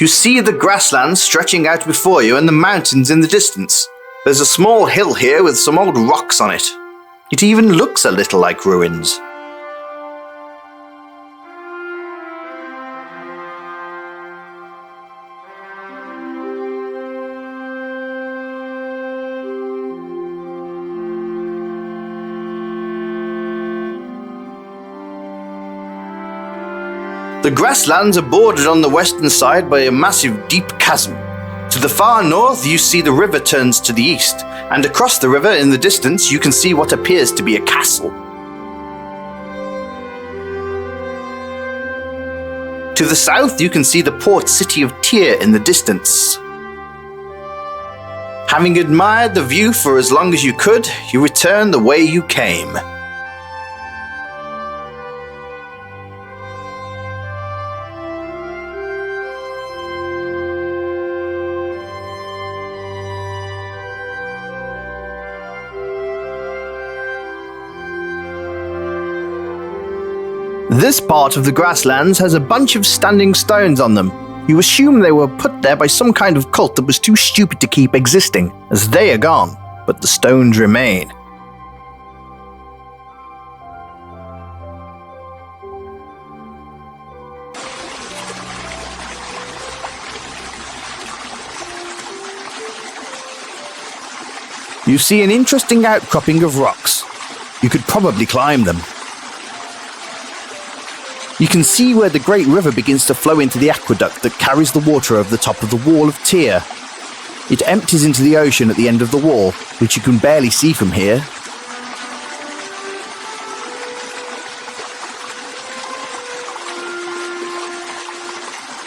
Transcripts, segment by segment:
You see the grasslands stretching out before you and the mountains in the distance. There's a small hill here with some old rocks on it. It even looks a little like ruins. The grasslands are bordered on the western side by a massive deep chasm. To the far north you see the river turns to the east, and across the river in the distance you can see what appears to be a castle. To the south you can see the port city of Tyr in the distance. Having admired the view for as long as you could, you return the way you came. This part of the grasslands has a bunch of standing stones on them. You assume they were put there by some kind of cult that was too stupid to keep existing, as they are gone, but the stones remain. You see an interesting outcropping of rocks. You could probably climb them. You can see where the great river begins to flow into the aqueduct that carries the water over the top of the wall of Tyr. It empties into the ocean at the end of the wall, which you can barely see from here.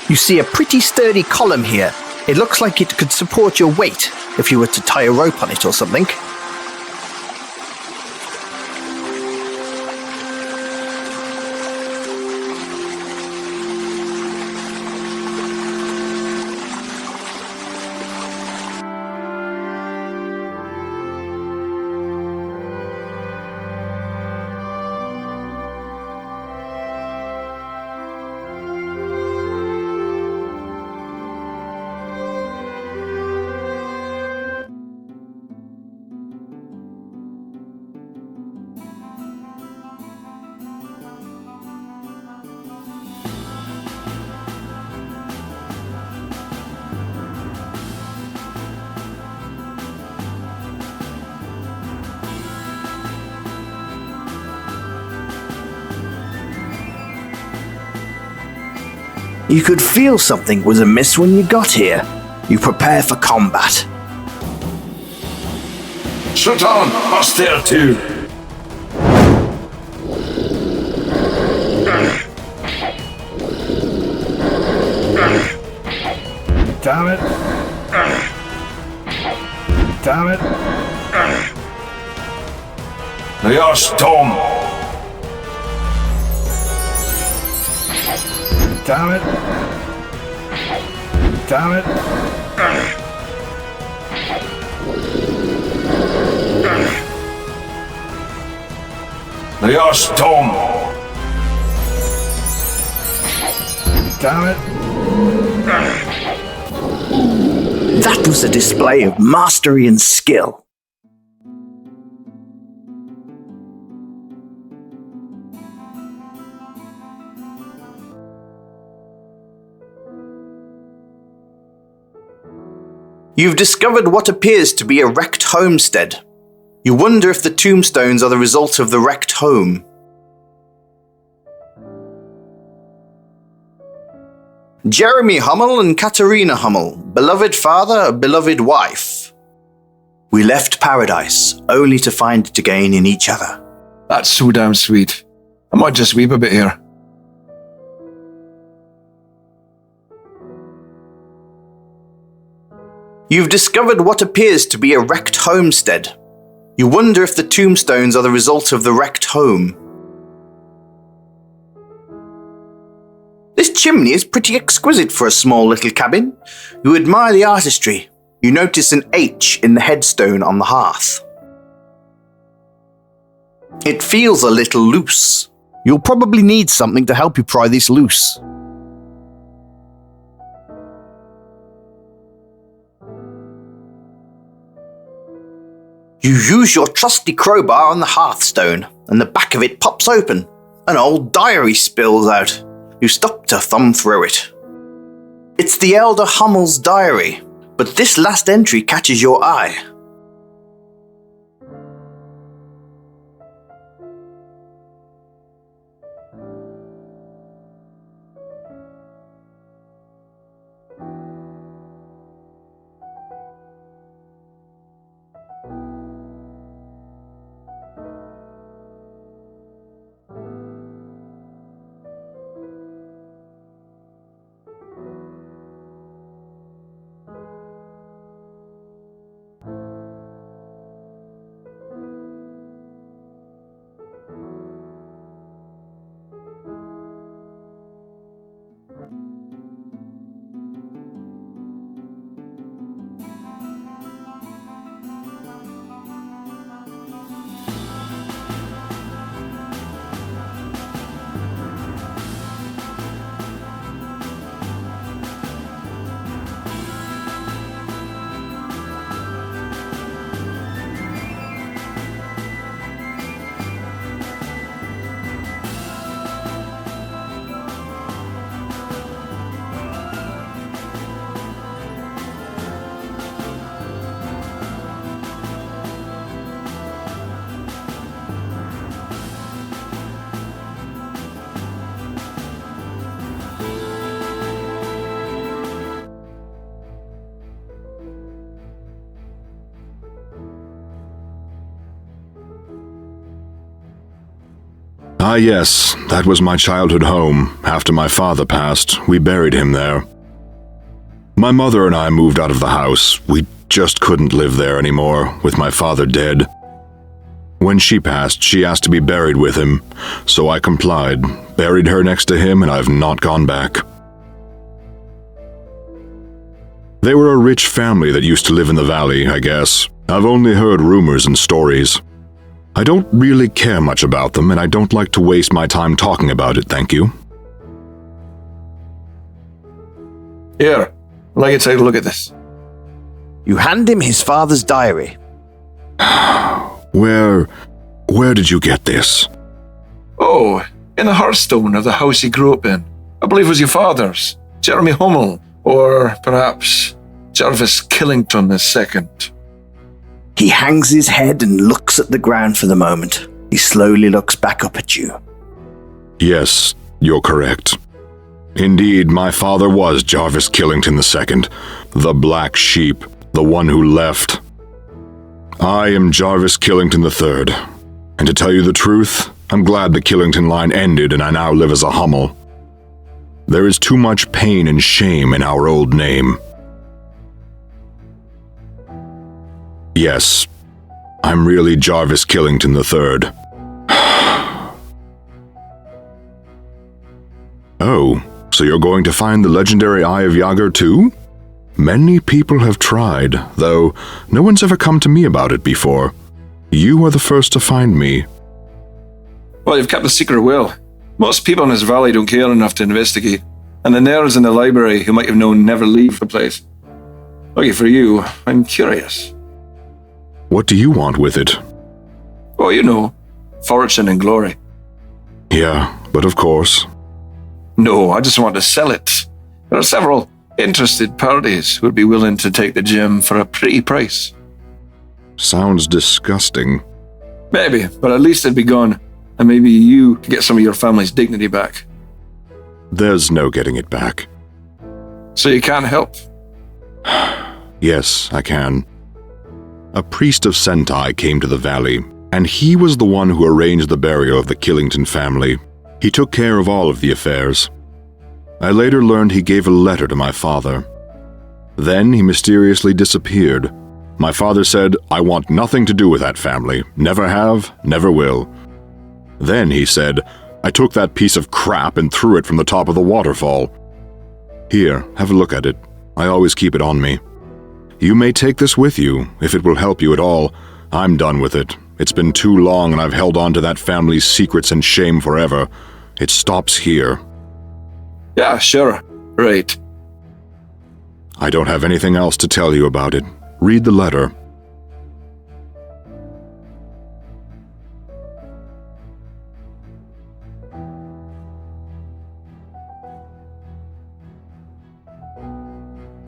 You see a pretty sturdy column here. It looks like it could support your weight if you were to tie a rope on it or something. You could feel something was amiss when you got here. You prepare for combat. Shut on, hostile too. Damn it. Damn it. Now you're stoned. Damn it. Damn it. Now you're stoned. Damn it. That was a display of mastery and skill. You've discovered what appears to be a wrecked homestead. You wonder if the tombstones are the result of the wrecked home. Jeremy Hummel and Katerina Hummel, beloved father, beloved wife. We left paradise, only to find it again in each other. That's so damn sweet. I might just weep a bit here. You've discovered what appears to be a wrecked homestead. You wonder if the tombstones are the result of the wrecked home. This chimney is pretty exquisite for a small little cabin. You admire the artistry. You notice an H in the headstone on the hearth. It feels a little loose. You'll probably need something to help you pry this loose. You use your trusty crowbar on the hearthstone, and the back of it pops open. An old diary spills out. You stop to thumb through it. It's the Elder Hummel's diary, but this last entry catches your eye. Ah, yes, that was my childhood home. After my father passed, we buried him there. My mother and I moved out of the house. We just couldn't live there anymore, with my father dead. When she passed, she asked to be buried with him, so I complied, buried her next to him, and I've not gone back. They were a rich family that used to live in the valley, I guess. I've only heard rumors and stories. I don't really care much about them, and I don't like to waste my time talking about it, thank you. Here, I'd like you to take a look at this. You hand him his father's diary. Where did you get this? Oh, in the hearthstone of the house he grew up in. I believe it was your father's, Jeremy Hummel, or perhaps Jarvis Killington II. He hangs his head and looks at the ground for the moment. He slowly looks back up at you. Yes, you're correct. Indeed, my father was Jarvis Killington II, the Black Sheep, the one who left. I am Jarvis Killington III, and to tell you the truth, I'm glad the Killington line ended and I now live as a Hummel. There is too much pain and shame in our old name. Yes, I'm really Jarvis Killington III. Oh, so you're going to find the legendary Eye of Yager too? Many people have tried, though no one's ever come to me about it before. You are the first to find me. Well, you've kept the secret well. Most people in this valley don't care enough to investigate, and the nerds in the library who might have known never leave the place. Lucky for you, I'm curious. What do you want with it? Oh, you know, fortune and glory. Yeah, but of course. No, I just want to sell it. There are several interested parties who would be willing to take the gem for a pretty price. Sounds disgusting. Maybe, but at least it'd be gone, and maybe you could get some of your family's dignity back. There's no getting it back. So you can't help? Yes, I can. A priest of Sentai came to the valley, and he was the one who arranged the burial of the Killington family. He took care of all of the affairs. I later learned he gave a letter to my father. Then he mysteriously disappeared. My father said, "I want nothing to do with that family. Never have, never will." Then he said, "I took that piece of crap and threw it from the top of the waterfall. Here, have a look at it. I always keep it on me. You may take this with you, if it will help you at all. I'm done with it. It's been too long and I've held on to that family's secrets and shame forever. It stops here." Yeah, sure. Right. I don't have anything else to tell you about it. Read the letter.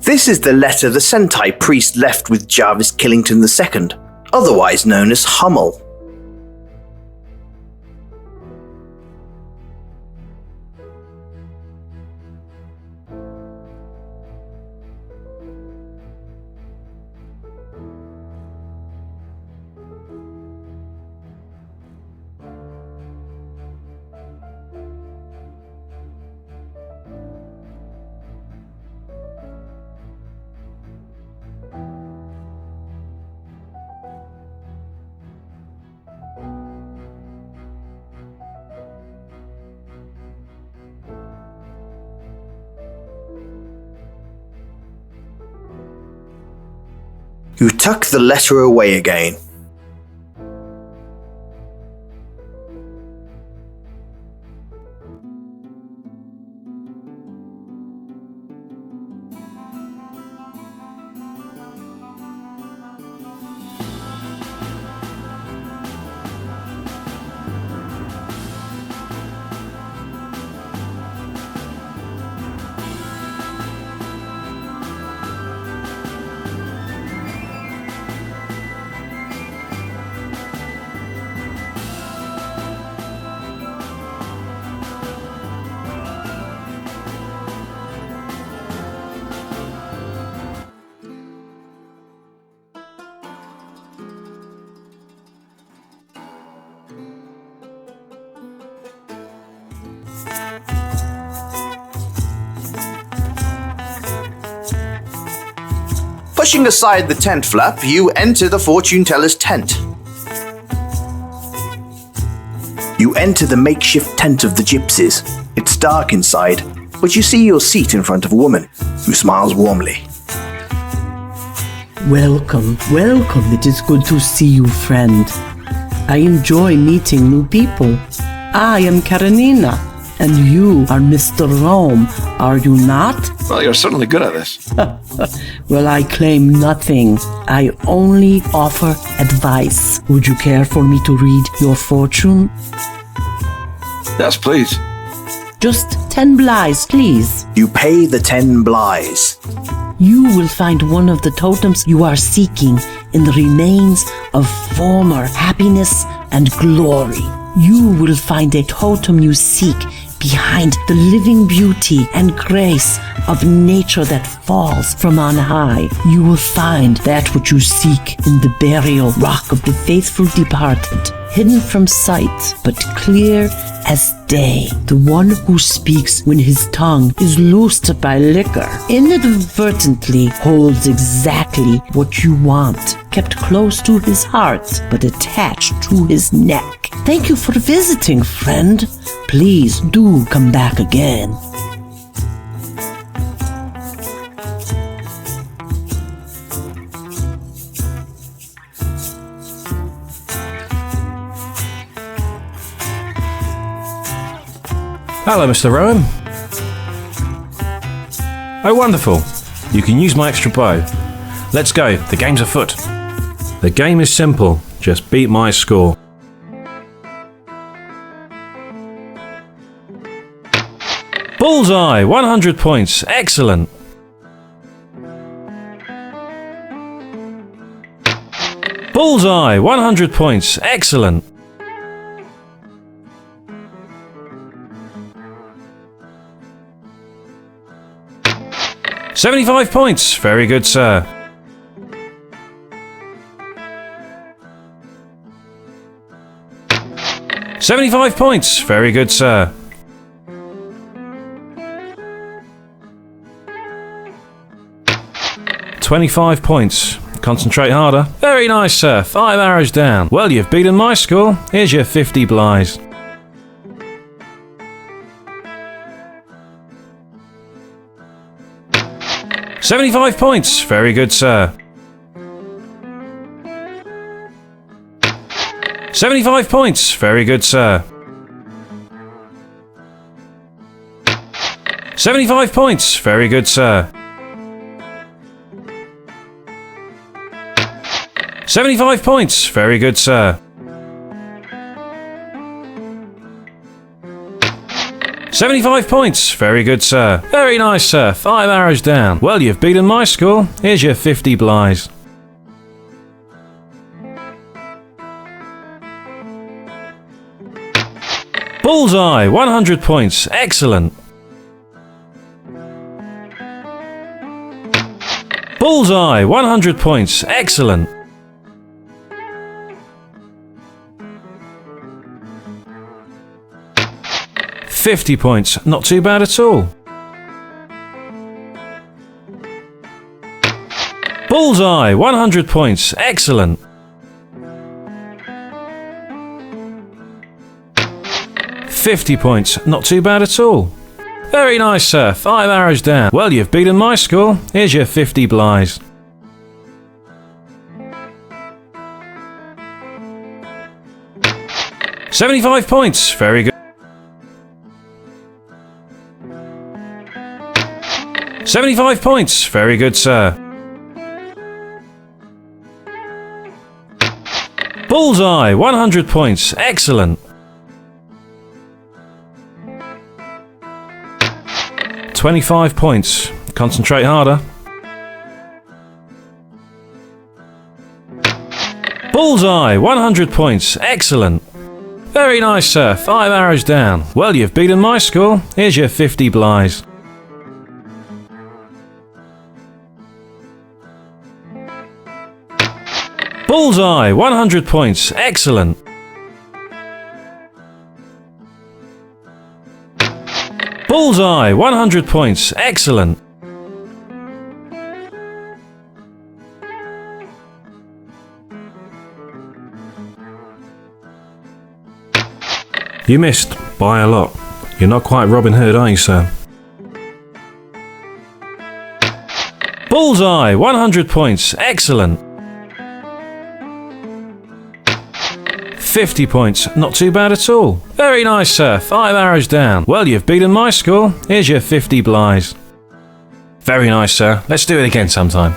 This is the letter the Sentai priest left with Jarvis Killington II, otherwise known as Hummel. You tuck the letter away again. Pushing aside the tent flap, you enter the fortune teller's tent. You enter the makeshift tent of the gypsies. It's dark inside, but you see your seat in front of a woman who smiles warmly. Welcome, welcome. It is good to see you, friend. I enjoy meeting new people. I am Karenina, and you are Mr. Rome, are you not? Well, you're certainly good at this. Well, I claim nothing. I only offer advice. Would you care for me to read your fortune? Yes, please. Just 10 blighs, please. You pay the 10 blighs. You will find one of the totems you are seeking in the remains of former happiness and glory. You will find a totem you seek behind the living beauty and grace of nature that falls from on high. You will find that which you seek in the burial rock of the faithful departed, hidden from sight, but clear as day. The one who speaks when his tongue is loosed by liquor inadvertently holds exactly what you want, kept close to his heart, but attached to his neck. Thank you for visiting, friend. Please do come back again. Hello, Mr. Rowan. Oh, wonderful. You can use my extra bow. Let's go. The game's afoot. The game is simple. Just beat my score. Bullseye! 100 points. Excellent. Bullseye! 100 points. Excellent. $75 points. Very good, sir. $75 points. Very good, sir. $25 points. Concentrate harder. Very nice, sir. 5 arrows down. Well, you've beaten my score. Here's your 50 blighs. $75 points. Very good, sir. $75 points. Very good, sir. $75 points. Very good, sir. $75 points. Very good, sir. 75 points. Very good, sir. Very nice, sir. 5 arrows down. Well, you've beaten my score. Here's your 50 blyes. Bullseye, 100 points. Excellent. Bullseye, 100 points. Excellent. $50 points. Not too bad at all. Bullseye, 100 points. Excellent. $50 points. Not too bad at all. Very nice, sir. 5 arrows down. Well, you've beaten my score. Here's your 50 blyes. $75 points. Very good. 75 points. Very good, sir. Bullseye, 100 points. Excellent. 25 points. Concentrate harder. Bullseye, 100 points. Excellent. Very nice, sir. 5 arrows down. Well, you've beaten my score. Here's your 50 blyes. Bullseye, 100 points. Excellent. Bullseye, 100 points. Excellent. You missed by a lot. You're not quite Robin Hood, are you, sir? Bullseye, 100 points. Excellent. 50 points. Not too bad at all. Very nice, sir. 5 arrows down. Well, you've beaten my score. Here's your 50 blyes. Very nice, sir. Let's do it again sometime.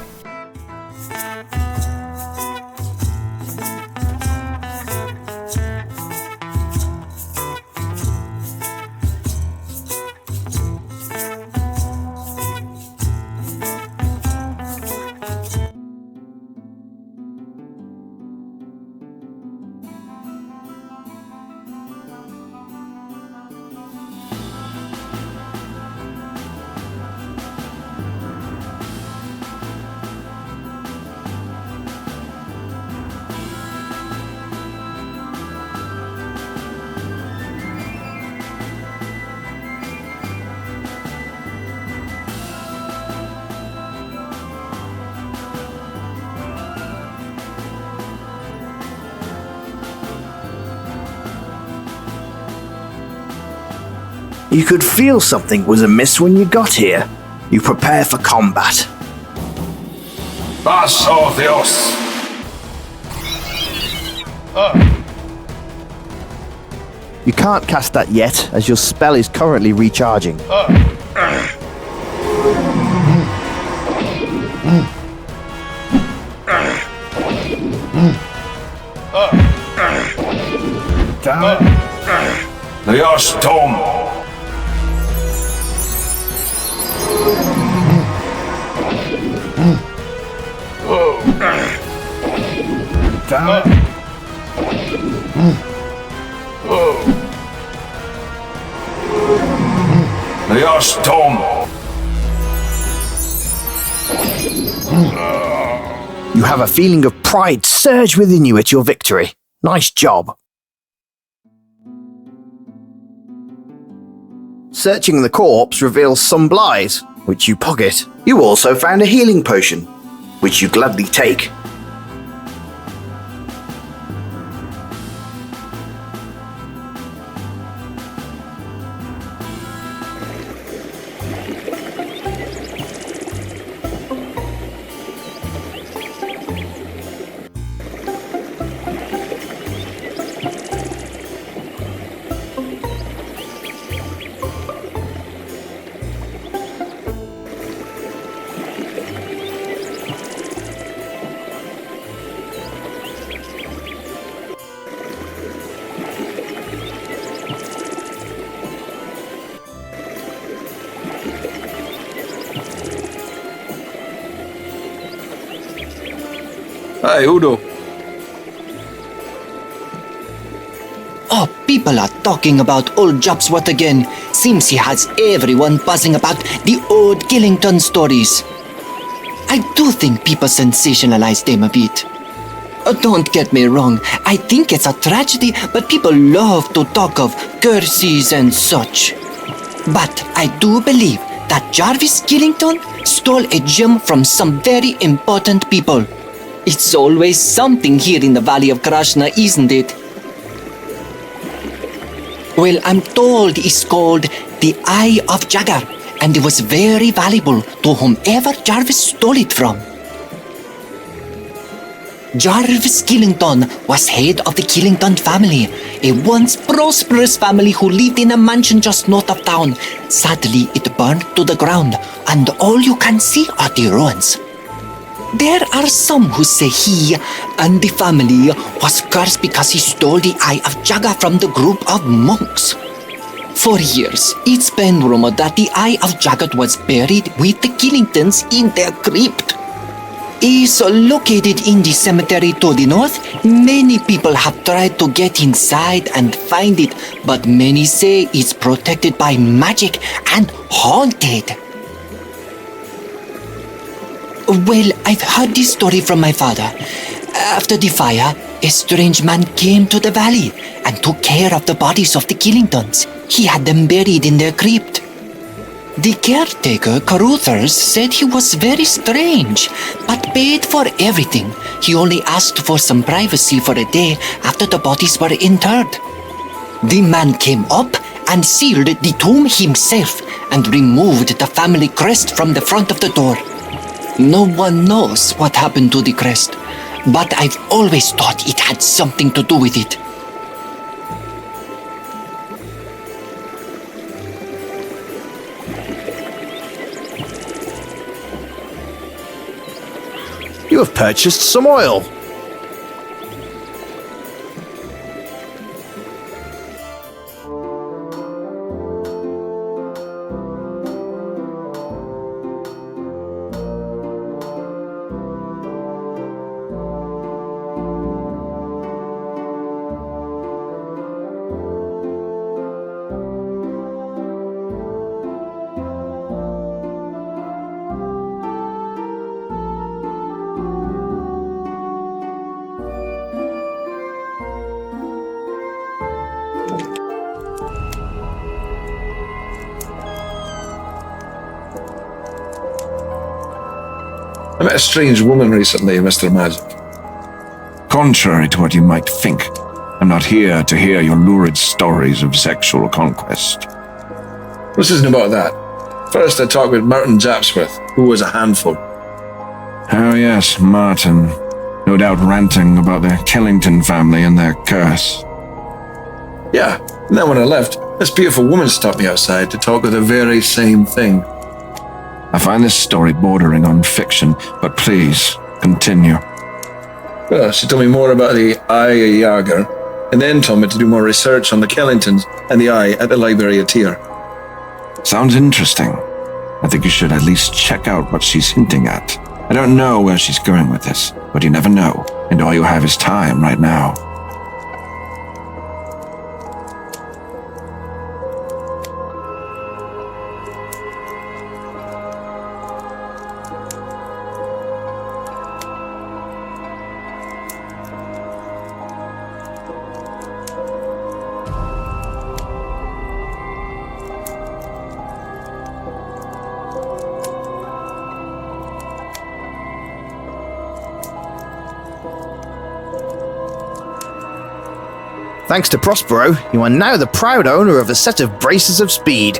You could feel something was amiss when you got here. You prepare for combat. Paso Dios! You can't cast that yet, as your spell is currently recharging. Dios Tom! Dios Tom! You have a feeling of pride surge within you at your victory. Nice job. Searching the corpse reveals some blyes, which you pocket. You also found a healing potion, which you gladly take. Hi, Udo. Oh, people are talking old Jobsworth again. Seems he has everyone buzzing about the old Killington stories. I do think people sensationalize them a bit. Don't get me wrong, I think it's a tragedy, but people love to talk of curses and such. But I do believe that Jarvis Killington stole a gem from some very important people. It's always something here in the Valley of Krashna, isn't it? Well, I'm told it's called the Eye of Jagger, and it was very valuable to whomever Jarvis stole it from. Jarvis Killington was head of the Killington family, a once prosperous family who lived in a mansion just north of town. Sadly, it burned to the ground, and all you can see are the ruins. There are some who say he and the family was cursed because he stole the Eye of Jagger from the group of monks. For years, it's been rumored that the Eye of Jagger was buried with the Killingtons in their crypt. It's located in the cemetery to the north. Many people have tried to get inside and find it, but many say it's protected by magic and haunted. Well, I've heard this story from my father. After the fire, a strange man came to the valley and took care of the bodies of the Killingtons. He had them buried in their crypt. The caretaker, Caruthers, said he was very strange, but paid for everything. He only asked for some privacy for a day after the bodies were interred. The man came up and sealed the tomb himself and removed the family crest from the front of the door. No one knows what happened to the crest, but I've always thought it had something to do with it. You have purchased some oil. I met a strange woman recently, Mr. Magic. Contrary to what you might think, I'm not here to hear your lurid stories of sexual conquest. This isn't about that. First, I talked with Martin Japsworth, who was a handful. Oh yes, Martin. No doubt ranting about the Killington family and their curse. Yeah, and then when I left, this beautiful woman stopped me outside to talk of the very same thing. I find this story bordering on fiction, but please, continue. Well, she told me more about the Eye of Jager, and then told me to do more research on the Killingtons and the Eye at the library at Tyr. Sounds interesting. I think you should at least check out what she's hinting at. I don't know where she's going with this, but you never know, and all you have is time right now. Thanks to Prospero, you are now the proud owner of a set of braces of speed.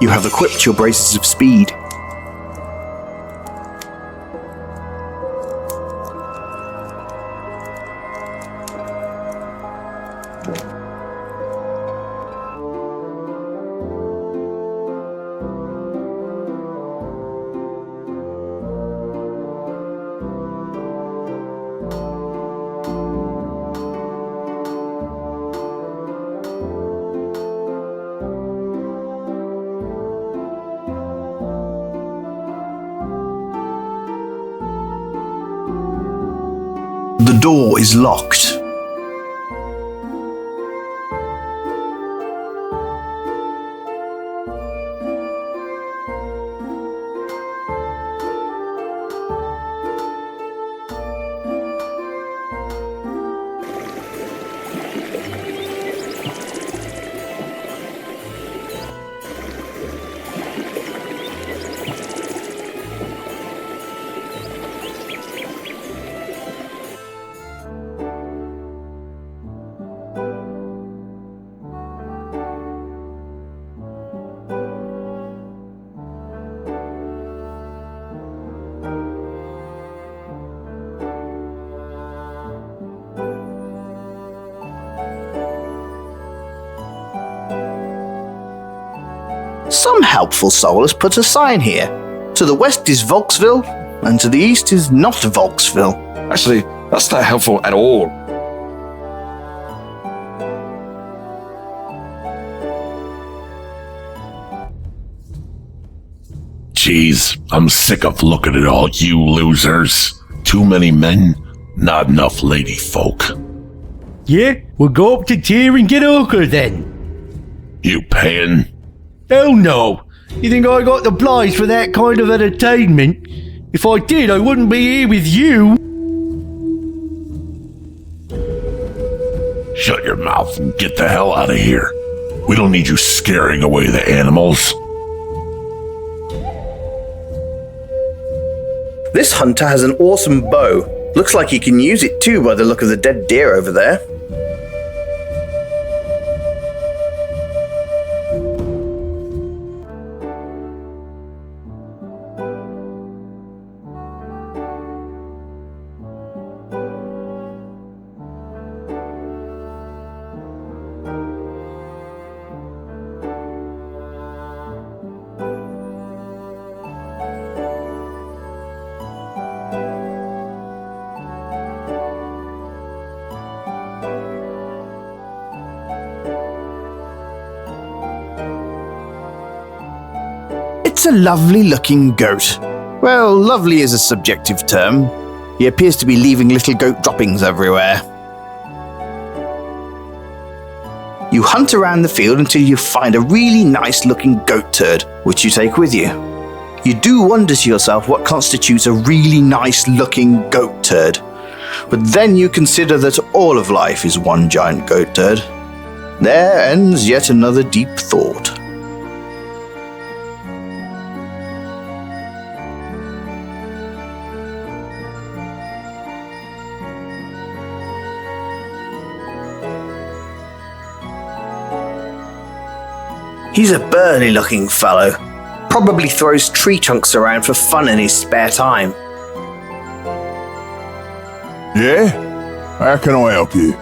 You have equipped your braces of speed. The door is locked. Some helpful soul has put a sign here. To the west is Volksville, and to the east is not Volksville. Actually, that's not helpful at all. Jeez, I'm sick of looking at all you losers. Too many men, not enough lady folk. Yeah, we'll go up to tier and get ochre then. You paying? Hell no. You think I got the place for that kind of entertainment? If I did, I wouldn't be here with you. Shut your mouth and get the hell out of here. We don't need you scaring away the animals. This hunter has an awesome bow. Looks like he can use it too by the look of the dead deer over there. It's a lovely looking goat. Well, lovely is a subjective term. He appears to be leaving little goat droppings everywhere. You hunt around the field until you find a really nice looking goat turd, which you take with you. You do wonder to yourself what constitutes a really nice looking goat turd. But then you consider that all of life is one giant goat turd. There ends yet another deep thought. He's a burly looking fellow. Probably throws tree trunks around for fun in his spare time. Yeah? How can I help you?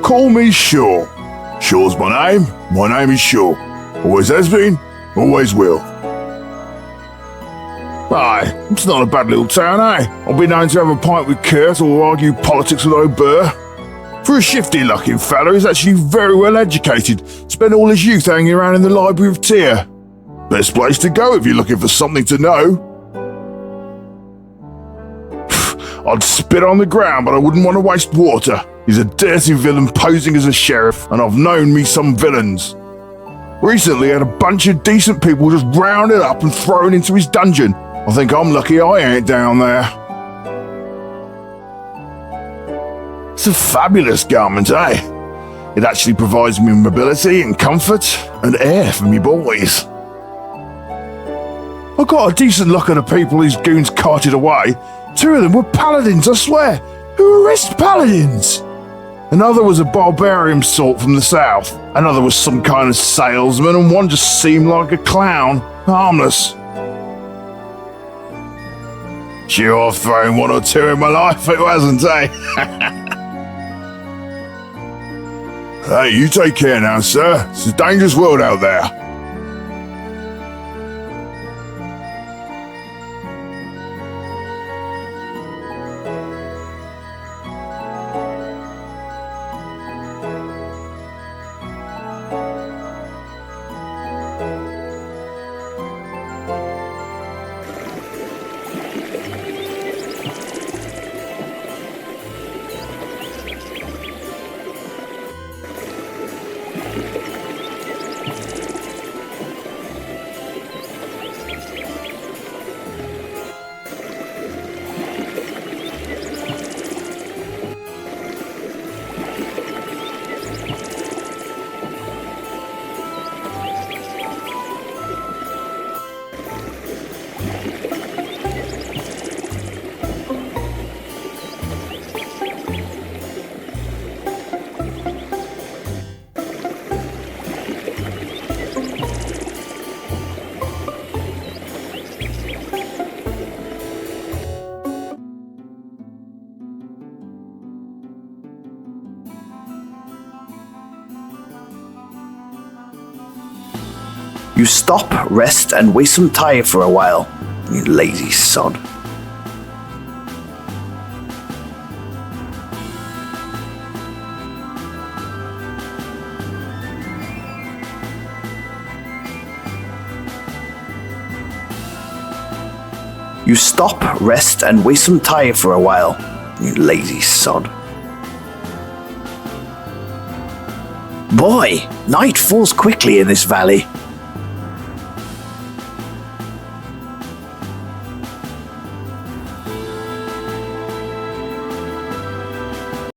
Call me Shaw. Shaw's my name. My name is Shaw. Always has been, always will. Aye, it's not a bad little town, eh? I've been known to have a pint with Kurt or argue politics with O'Burr. For a shifty-looking fellow, he's actually very well educated. Spent all his youth hanging around in the Library of Tyr. Best place to go if you're looking for something to know. I'd spit on the ground, but I wouldn't want to waste water. He's a dirty villain posing as a sheriff, and I've known me some villains. Recently, had a bunch of decent people just rounded up and thrown into his dungeon. I think I'm lucky I ain't down there. It's a fabulous garment, eh? It actually provides me mobility and comfort and air for me boys. I got a decent look at the people these goons carted away. 2 of them were paladins, I swear. Who arrest paladins? Another was a barbarian sort from the south. Another was some kind of salesman, and one just seemed like a clown. Harmless. Sure, I've thrown 1 or 2 in my life, who hasn't, eh? Hey, you take care now, sir. It's a dangerous world out there. You stop, rest, and waste some time for a while. You lazy sod. You stop, rest, and waste some time for a while. You lazy sod. Boy, night falls quickly in this valley.